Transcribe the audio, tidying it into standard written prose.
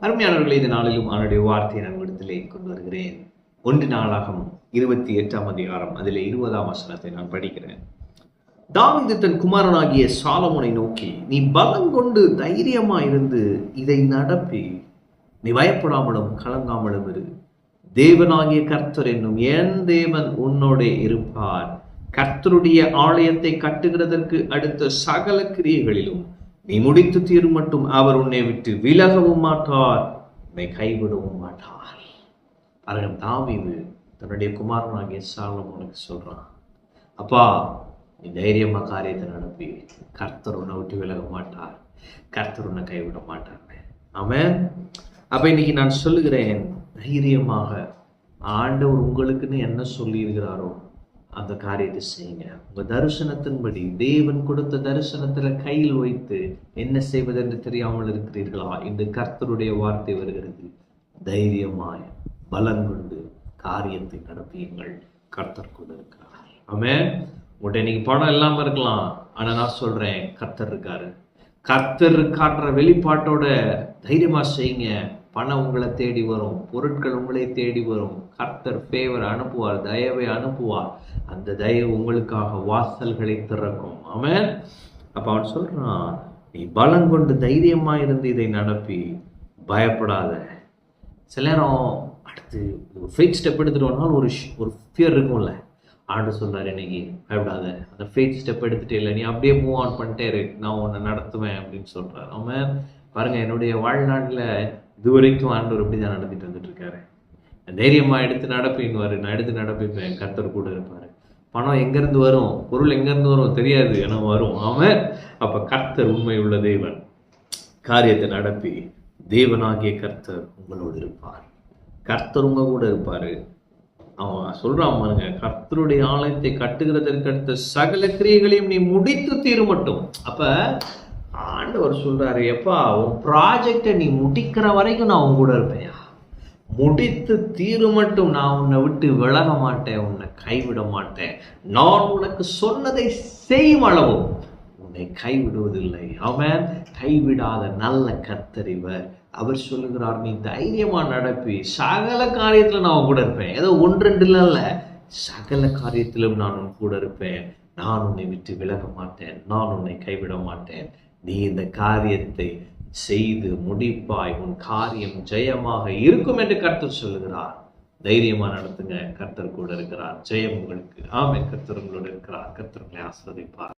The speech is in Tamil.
அருமையானவர்களே, இந்த நாளிலும் அவனுடைய வார்த்தையை நான் இடத்திலே கொண்டு வருகிறேன். 1 நாளாகமம் 28ஆம் அதிகாரம் அதிலே 20ஆம் வசனத்தை நான் படிக்கிறேன். தாவீது தன் குமாரனாகிய சாலமோனை நோக்கி, நீ பலம் கொண்டு தைரியமா இருந்து இதை நடப்பி, நீ பயப்படாமலும் கலங்காமலும் இரு. தேவனாகிய கர்த்தர் என்னும் என் தேவன் உன்னோட இருப்பார். கர்த்தருடைய ஆலயத்தை கட்டுகிறதற்கு அடுத்த சகல கிரியைகளிலும் நீ முடித்து தீரும் மட்டும் அவர் உன்னை விட்டு விலகவும் மாட்டார், உன்னை கைவிடவும் மாட்டார். பாருங்க, தாவீது தன்னுடைய குமாரனாகிய சாலமோனுக்கு சொல்றான், அப்பா நீ தைரியமா காரியத்தை நடப்பி, கர்த்தர் உன்னை விட்டு விலக மாட்டார், கர்த்தர் உன்னை கைவிட மாட்டார். ஆமென். அப்ப இன்னைக்கு நான் சொல்லுகிறேன், தைரியமாக ஆண்டவர் உங்களுக்குன்னு என்ன சொல்லி இருக்கிறாரோ அந்த காரியத்தை செய்யுங்க. உங்க தரிசனத்தின்படி, தேவன் கொடுத்த தரிசனத்துல கையில் வைத்து என்ன செய்வதென்று தெரியாமல் இருக்கிறீர்களா? இந்த கர்த்தருடைய வார்த்தை வருகிறது, தைரியமாய் பலம் கொண்டு காரியத்தை நடப்பியுங்கள், கர்த்தர் கூட இருக்கிறார். ஆமென். உங்கள்கிட்ட இன்னைக்கு பணம் இல்லாம இருக்கலாம், ஆனா நான் சொல்றேன், கர்த்தர் இருக்காரு. கர்த்தர் காட்டுற வெளிப்பாட்டோட தைரியமா செய்யுங்க. பணம் உங்களை தேடி வரும், பொருட்கள் உங்களை தேடி வரும். கர்த்தர் ஃபேவர் அனுப்புவார், தயவை அனுப்புவார். அந்த தயவு உங்களுக்காக வாசல்களை திறக்கும். ஆமென். அப்ப அவன் சொல்றான், நீ பலம் கொண்டு தைரியமா இருந்து இதை நடப்பி, பயப்படாத. சில நேரம் அடுத்து ஃபெய்த் ஸ்டெப் எடுத்துட்டோம்னாலும் ஒரு ஃபியர் இருக்கும்ல. ஆண்டு சொல்றாரு, இன்னைக்கு பயப்படாத, அந்த ஃபெய்த் ஸ்டெப் எடுத்துட்டே இல்லை, நீ அப்படியே மூவ் ஆன் பண்ணிட்டே இரு, நான் உன்னை நடத்துவேன் அப்படின்னு சொல்றாரு. ஆமென். பாருங்க, என்னுடைய வாழ்நாட்டில் இதுவரைக்கும் ஆண்டவர் இப்படி தான் நடத்திட்டு வந்துட்டு இருக்காரு. தைரியமா எடுத்து நடப்பின்வாரு, நான் எடுத்து நடப்பிப்பேன், கர்த்தர் கூட இருப்பாரு. பணம் எங்கேருந்து வரும், பொருள் எங்கேருந்து வரும் தெரியாது, ஏன்னா வரும். ஆமென். அப்ப கர்த்தர் உண்மை உள்ள தேவன். காரியத்தை நடப்பி, தேவனாகிய கர்த்தர் உங்களோடு இருப்பார். கர்த்தர் உங்க கூட இருப்பாரு. அவன் சொல்றான் பாருங்க, கர்த்தருடைய ஆலயத்தை கட்டுகிறதற்கு அடுத்த சகல கிரியைகளையும் நீ முடித்து தீரும் மட்டும். அப்ப ஆண்டவர் சொல்றாரு, எப்பா உன் ப்ராஜெக்டை நீ முடிக்கிற வரைக்கும் நான் உன் கூட இருப்பேன், முடித்து தீரு மட்டும் நான் உன்னை விட்டு விலக மாட்டேன், உன்னை கைவிட மாட்டேன். நான் உனக்கு சொன்னதை செய்யும் அளவும் உன்னை கைவிடுவதில்லை. அவன் கைவிடாத நல்ல கர்த்தர் இவர். அவர் சொல்லுகிறார், நீ தைரியமா நடப்பி, சகல காரியத்துல நான் உன் கூட இருப்பேன். ஏதோ 1-2 இல்ல, சகல காரியத்திலும் நான் உன் கூட இருப்பேன். நான் உன்னை விட்டு விலக மாட்டேன், நான் உன்னை கைவிட மாட்டேன். நீ இந்த காரியத்தை செய்து முடிப்பாய், உன் காரியம் ஜெயமாக இருக்கும் என்று கர்த்தர் சொல்லுகிறார். தைரியமா நடத்துங்க, கர்த்தர் கூட இருக்கிறார். ஜெயம் உங்களுக்கு. ஆமென். கர்த்தர் உங்களோடு இருக்கிறார். கர்த்தர் உங்களை ஆசீர்வதிப்பார்.